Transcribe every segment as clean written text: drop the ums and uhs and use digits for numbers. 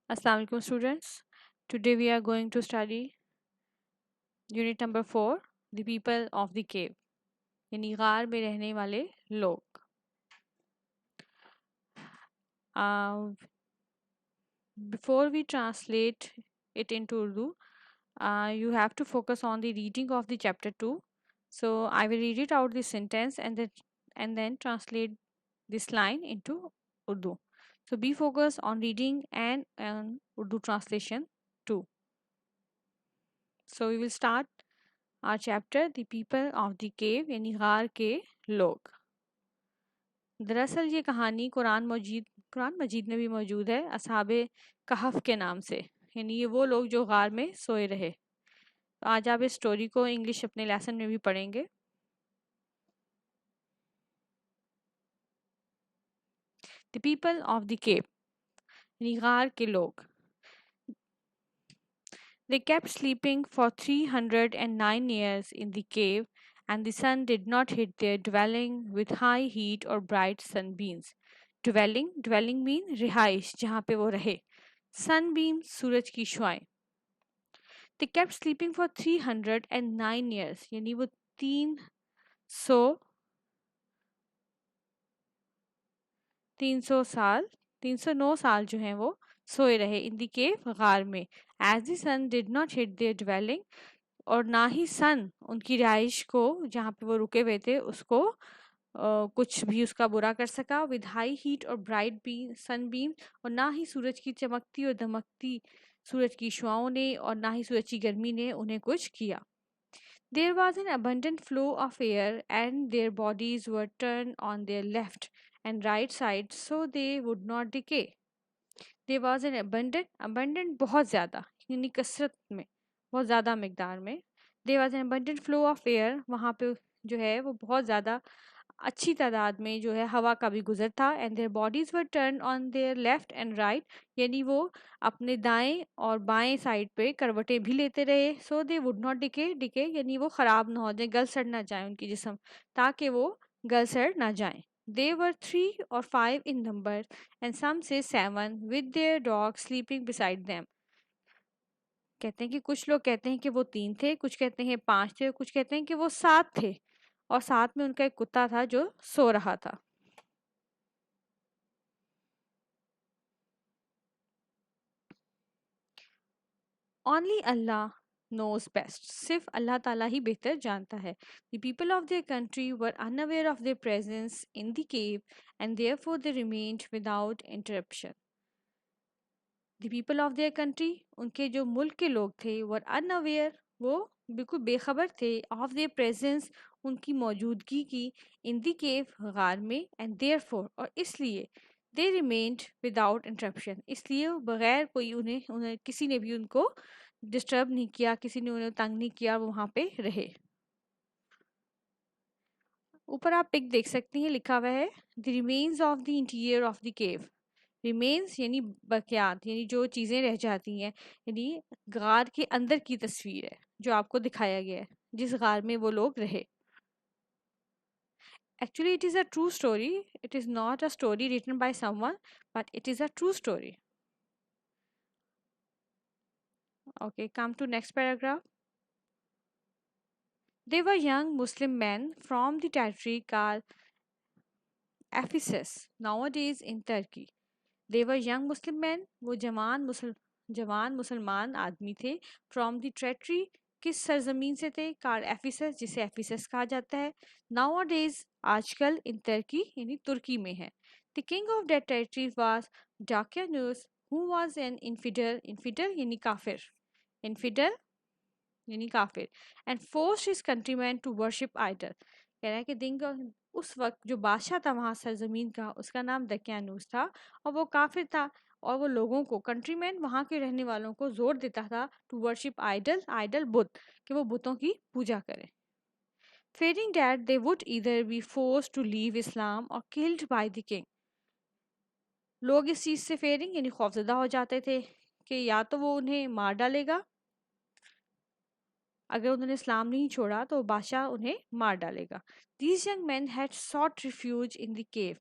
Assalamu alaikum students. Today we are going to study unit number 4, the people of the cave, यानी गार में रहने वाले लोग. Before we translate it into Urdu, you have to focus on the reading of the chapter 2. So I will read it out the sentence and then translate this line into Urdu. So be focused on reading and Urdu translation too. So we will start our chapter The People of the Cave यानी गार के लोग. दरअसल ये कहानी कुरान मजीद में भी मौजूद है असहाबे कहफ के नाम से, यानी ये वो लोग जो गार में सोए रहे. आज आप इस स्टोरी को इंग्लिश अपने लेसन में भी पढ़ेंगे. The People of the Cave यानी गार के लोग. They kept sleeping for 309 years in the cave, and the sun did not hit their dwelling with high heat or bright sunbeams. Dwelling mean रिहाइश, जहाँ पे वो रहे. Sunbeam सूरज की शुआएं. They kept sleeping for 309 years, यानी वो 300 साल 309 साल जो हैं वो सोए रहे इन दी केव गार में. As the sun did not hit their dwelling, और ना ही सन उनकी रिहाइश को जहाँ पे वो रुके हुए थे उसको कुछ भी उसका बुरा कर सका. विद हाई हीट और ब्राइट सनबीम, और ना ही सूरज की चमकती और दमकती सूरज की शुआओं ने और ना ही सूरज की गर्मी ने उन्हें कुछ किया. There was an abundant flow of air, and their bodies were turned on their left and right sides so they would not decay. There was an abundant बहुत ज़्यादा यानी कसरत में, बहुत ज़्यादा मिकदार में. There was an abundant flow of air, वहाँ पे जो है वो बहुत ज़्यादा अच्छी तादाद में जो है हवा का भी गुजर था. And their bodies were turn on their left and right, यानी वो अपने दाएं और बाएं साइड पे करवटें भी लेते रहे. सो दे वुड नॉट डिके यानी वो ख़राब ना हो जाए, गल सड़ ना जाए उनकी जिस्म, ताकि वो गल सड़ ना जाए. They were 3 or 5 in number, and some say 7, with their dog sleeping beside them. कहते हैं कि कुछ लोग कहते हैं कि वो 3 थे, कुछ कहते हैं 5 थे, कुछ कहते हैं कि वो 7 थे, और साथ में उनका एक कुत्ता था जो सो रहा था. Only Allah knows best. सिर्फ अल्लाह ताला ही बेहतर जानता है. The people of their country were unaware of their presence in the cave, and therefore they remained without interruption. The people of their country, उनके जो मुल्क के लोग थे, were unaware, वो बिल्कुल बेखबर थे, of their presence, उनकी मौजूदगी की, in the cave, गार में, and therefore, और इसलिए, they remained without interruption, इसलिए बगैर कोई उन्हें किसी ने भी उनको डिस्टर्ब नहीं किया, किसी ने उन्हें तंग नहीं किया, वो वहाँ पे रहे. ऊपर आप पिक देख सकती हैं, लिखा हुआ है the remains of the interior of the cave. Remains यानी बकियात, यानी जो चीज़ें रह जाती हैं, यानी गार के अंदर की तस्वीर है जो आपको दिखाया गया है जिस गार में वो लोग रहे. Actually, it is a true story. It is not a story written by someone, but it is a true story. Okay, come to next paragraph. They were young Muslim men from the territory called Ephesus, nowadays in Turkey. They were young Muslim men, वो जवान मुसलमान आदमी थे. From the territory, किस सरजमीन से थे? Car Ephesus, जिसे Ephesus कहा जाता है. Nowadays, आजकल इन तुर्की यानी तुर्की में है. The king of that territory was Dakianus, who was an infidel यानी काफिर, infidel यानी काफिर, and forced his countrymen to worship idol. कह रहा है कि दिन उस वक्त जो बादशाह था वहाँ सरजमीन का, उसका नाम दकियानूस था, और वो काफिर था, और वो लोगों को, कंट्रीमैन वहाँ के रहने वालों को जोर देता था टू वर्शिप आइडल बुत, कि वो बुतों की पूजा करें. Fearing that they would either be forced to leave Islam or killed by the king. लोग इस चीज़ से फेयरिंग यानी खौफजदा हो जाते थे कि या तो वो उन्हें मार डालेगा, अगर उन्होंने इस्लाम नहीं छोड़ा तो बादशाह उन्हें मार डालेगा. These young men had sought refuge in the cave.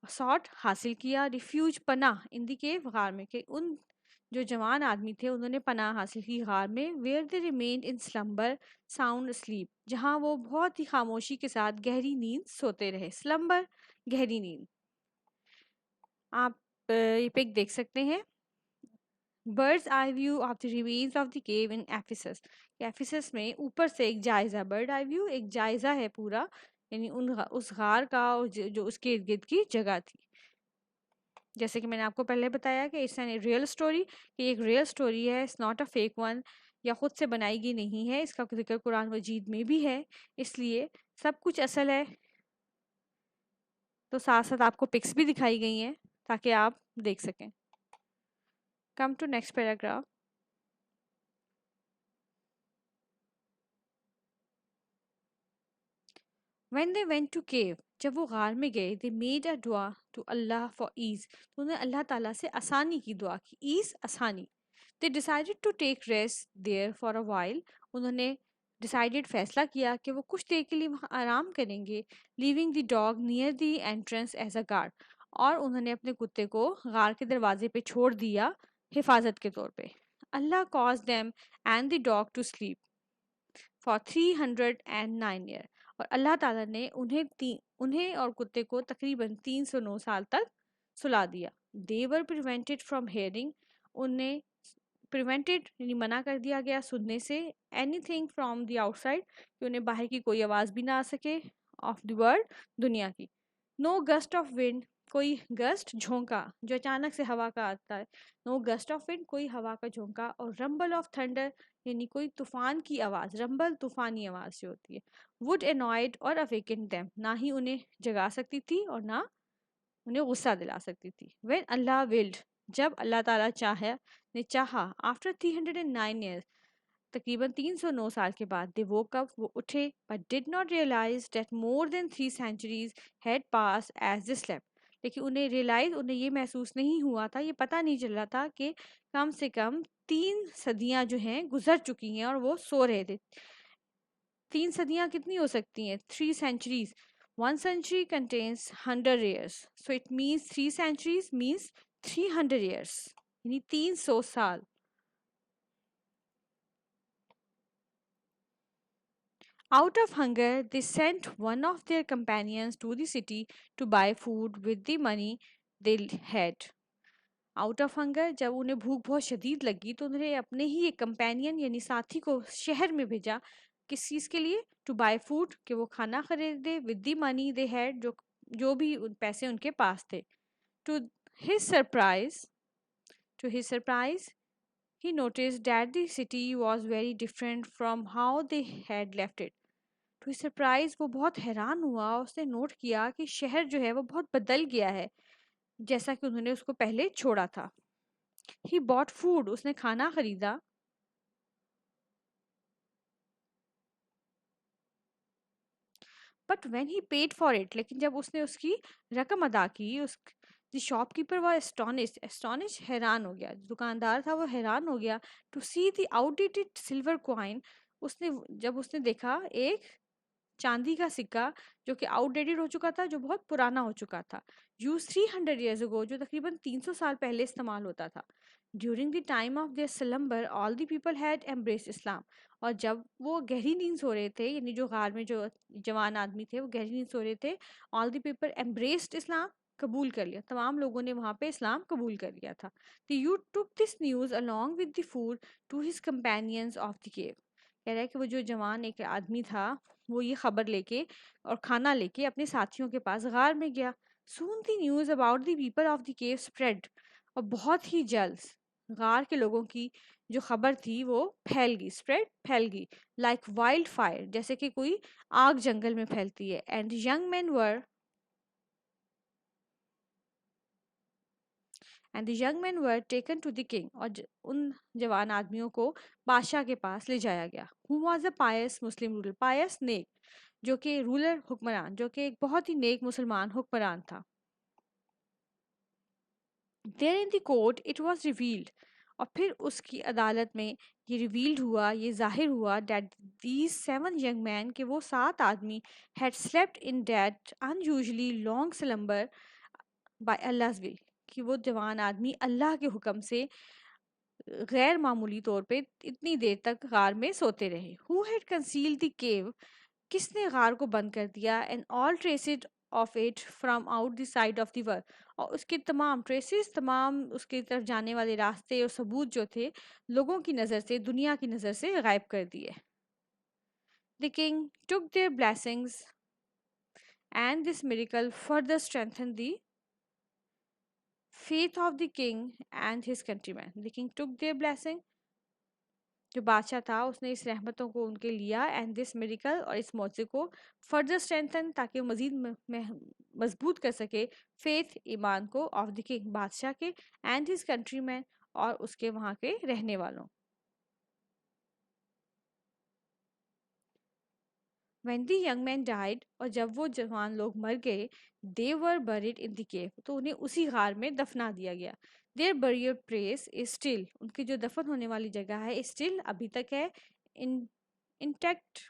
sought हासिल किया, refuge पनाह, in the cave गार में, कि उन जो जवान आदमी थे उन्होंने पनाह हासिल की गार में, where they remained in slumber sound sleep, जहां वो बहुत ही खामोशी के साथ गहरी नींद सोते रहे। स्लम्बर, गहरी नींद। आप ये पिक देख सकते हैं। Birds eye view of the remains of the cave in Ephesus. Ephesus में ऊपर से एक जायजा, बर्ड आई व्यू एक जायजा है पूरा, यानी उस गार का और जो उसके इर्द गिर्द की जगह थी। जैसे कि मैंने आपको पहले बताया कि इट्स एन रियल स्टोरी, कि एक रियल स्टोरी है, it's not a fake one, या खुद से बनाई गई नहीं है। इसका जिक्र कुरान मजीद में भी है, इसलिए सब कुछ असल है। तो साथ साथ आपको पिक्स भी दिखाई गई हैं ताकि आप देख सकें। Come to next paragraph. When they went to cave, जब वो गार में गए, they made a dua to Allah for ease, तो उन्होंने अल्लाह ताला से आसानी की दुआ की, ease आसानी। They decided to take rest there for a while, उन्होंने decided फैसला किया कि वो कुछ देर के लिए वहाँ आराम करेंगे, leaving the dog near the entrance as a guard, और उन्होंने अपने कुत्ते को गार के दरवाजे पे छोड़ दिया हिफाजत के तौर पे। Allah caused them and the dog to sleep for 309 year, और अल्लाह ताला ने उन्हें और कुत्ते को तकरीबन 309 साल तक सुला दिया। दे वर प्रिवेंटेड फ्रॉम हेयरिंग, उन्हें प्रिवेंटेड यानी मना कर दिया गया सुनने से, एनीथिंग फ्रॉम द आउटसाइड, कि उन्हें बाहर की कोई आवाज़ भी ना आ सके, ऑफ द वर्ल्ड, दुनिया की। नो गस्ट ऑफ विंड, कोई गस्ट झोंका जो अचानक से हवा का आता है, नो गस्ट ऑफ विंड कोई हवा का झोंका, और रंबल ऑफ थंडर यानी कोई तूफान की आवाज़, रंबल तूफानी आवाज़ जो होती है, वुड एनॉयड और अवेकन देम, ना ही उन्हें जगा सकती थी और ना उन्हें गुस्सा दिला सकती थी। व्हेन अल्लाह विल्ड, जब अल्लाह ताला ने चाहा, आफ्टर 309 ईयर्स, तकरीबन 309 साल के बाद, दे वोक अप, वो उठे, but did not realize that more than 3 centuries had pass as they slept, लेकिन उन्हें ये महसूस नहीं हुआ था, ये पता नहीं चल रहा था कि कम से कम 3 सदियां जो हैं गुजर चुकी हैं और वो सो रहे थे। 3 सदियां कितनी हो सकती हैं? 3 centuries। 1 century contains 100 years, so it means 3 centuries means 300 years, यानी 300 साल। Out of hunger, they sent one of their companions to the city to buy food with the money they had. Out of hunger, जब उन्हें भूख बहुत शदीद लगी तो उन्होंने अपने ही एक कंपेनियन यानी साथी को शहर में भेजा। किस चीज़ के लिए? टू बाय फूड, कि वो खाना खरीदे, with the money they had, जो भी पैसे उनके पास थे। To his surprise to his surprise he notice that the city was very different from how they had left it. To his surprise, वो बहुत हैरान हुआ, उसने नोट किया कि शहर जो है वो बहुत बदल गया है जैसा कि उन्होंने उसको पहले छोड़ा था। ही बॉट फूड, उसने खाना खरीदा, but when he paid for it, लेकिन जब उसने उसकी रकम अदा की, उस द शॉपकीपर वो एस्टोनिश हैरान हो गया, दुकानदार था वो हैरान हो गया, to see the outdated silver coin, जब उसने देखा एक चांदी का सिक्का जो कि आउटडेटेड हो चुका था, जो बहुत पुराना हो चुका था, यूज 300 years ago, जो तकरीबन 300 साल पहले इस्तेमाल होता था। During the time of their slumber all the people had embraced Islam, और जब वो गहरी नींद सो रहे थे, यानी जो गार में जो जवान आदमी थे वो गहरी नींद सो रहे थे, ऑल द पीपल एम्ब्रेस्ड इस्लाम, कबूल कर लिया, तमाम लोगों ने वहाँ पे इस्लाम कबूल कर लिया था। The you took this news along with the food to his companions of the cave, कह रहा है कि वो जो जवान एक आदमी था वो ये खबर लेके और खाना लेके अपने साथियों के पास गार में गया। Soon the news about the people of the cave spread, और बहुत ही जल्द गार के लोगों की जो खबर थी वो फैल गई, स्प्रेड फैल गई, लाइक वाइल्ड फायर, जैसे कि कोई आग जंगल में फैलती है। And the young man were taken to the king, और उन जवान आदमियों को बादशाह के पास ले जाया गया। Who was a pious Muslim ruler, pious नेक, जो कि रूलर हुक्मरान, जो कि एक बहुत ही नेक मुसलमान हुक्मरान था। There in the court it was revealed, और फिर उसकी अदालत में ये रिवील्ड हुआ, ये जाहिर हुआ, दैट दीज 7 young men, कि वो 7 आदमी, had slept in that unusually long slumber by Allah's will, कि वो जवान आदमी अल्लाह के हुक्म से गैर मामूली तौर पे इतनी देर तक गार में सोते रहे। Who had concealed the cave, किसने गार को बंद कर दिया, and all traces of it from out the side of the world, और उसके तमाम ट्रेसेस, तमाम उसकी तरफ जाने वाले रास्ते और सबूत जो थे लोगों की नज़र से, दुनिया की नज़र से गायब कर दिए। The king took there blessings and this miracle further strengthened the faith of the king and his countrymen. The king took their blessing, जो बादशाह था उसने इस रहमतों को उनके लिया, एंड दिस मिरिकल, और इस मौजे को फर्दर स्ट्रेंथन, ताकि वो मजीद मजबूत कर सके फेथ, ईमान को, ऑफ द किंग, बादशाह के, एंड हिज कंट्रीमैन, और उसके वहाँ के रहने वालों। When the young man died, और जब वो जवान लोग मर गए, they were buried in the cave, तो उन्हें उसी गार में दफना दिया गया। Their burial place is still, उनकी जो दफन होने वाली जगह है still अभी तक है in intact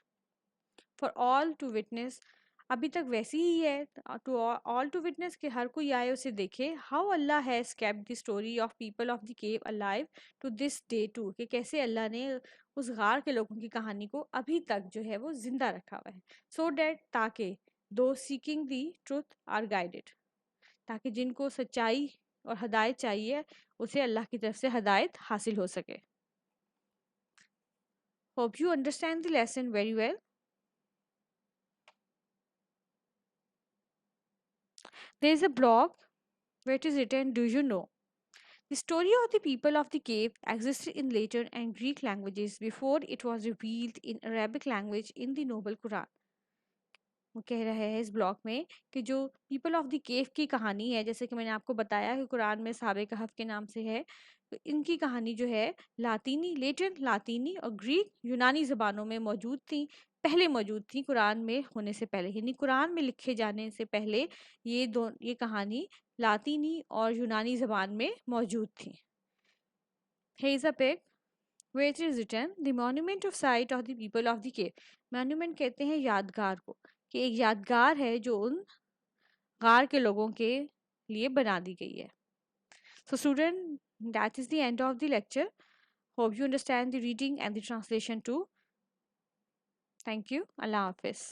for all to witness, अभी तक वैसी ही है, टू ऑल टू विटनेस, कि हर कोई आए उसे देखे। How Allah has kept the story of people of the cave alive to this day to, कि कैसे अल्लाह ने उस गार के लोगों की कहानी को अभी तक जो है वो जिंदा रखा हुआ है। सो डैट, ताकि those seeking the truth are guided, ताकि जिनको सच्चाई और हदायत चाहिए उसे अल्लाह की तरफ से हदायत हासिल हो सके। Hope you understand the lesson very well. There is a blog where it is written, do you know? The story of the people of the cave existed in Latin and Greek languages before it was revealed in Arabic language in the Noble Quran. वो कह रहा है इस blog में कि जो people of the केव की कहानी है, जैसे कि मैंने आपको बताया कि कुरान में साबे कहफ के नाम से है, तो इनकी कहानी जो है लातीनी, लेटिन, लातीनी और ग्रीक, यूनानी ज़बानों में मौजूद थी, पहले मौजूद थी कुरान में होने से पहले, यानी कुरान में लिखे जाने से पहले ये कहानी लातीनी और यूनानी ज़बान में मौजूद थी। Here is a pic where it is written, the monument of sight of the people of the cave. Monument कहते हैं यादगार को, कि एक यादगार है जो उन गार के लोगों के लिए बना दी गई है। So student, that is the end of the lecture. Hope you understand the reading and the translation too. Thank you. Allah Hafiz.